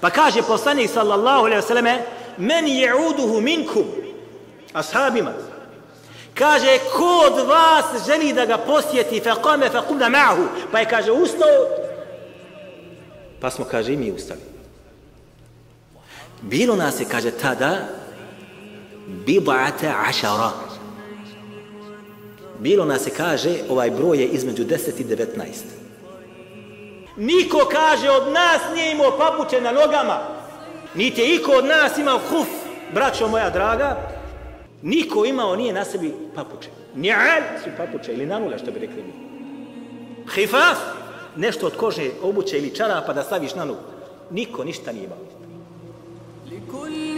Pa kaže poslanik sallallahu alejhi ve selleme: "Men ya'uduhu minkum", ashabima. Kaže, ko od vas želi da ga posjeti, faqama faqumna ma'ahu, pa je, kaže, ustao, pa smo, kaže, i mi ustali. Bilo nas je, kaže, tada bid'ata ašara. Bilo nas je, kaže, ovaj broj je između 10 i 19. Niko, kaže, od nas nije imao papuče na nogama, niti je iko od nas imao huf, braćo moja draga, niko imao nije na sebi papuče. Ni'al su papuče ili nanule, što bi rekli mi. Hifaf, nešto od kože, obuće ili čarapa da staviš na nogu. Niko ništa nije imao. لكل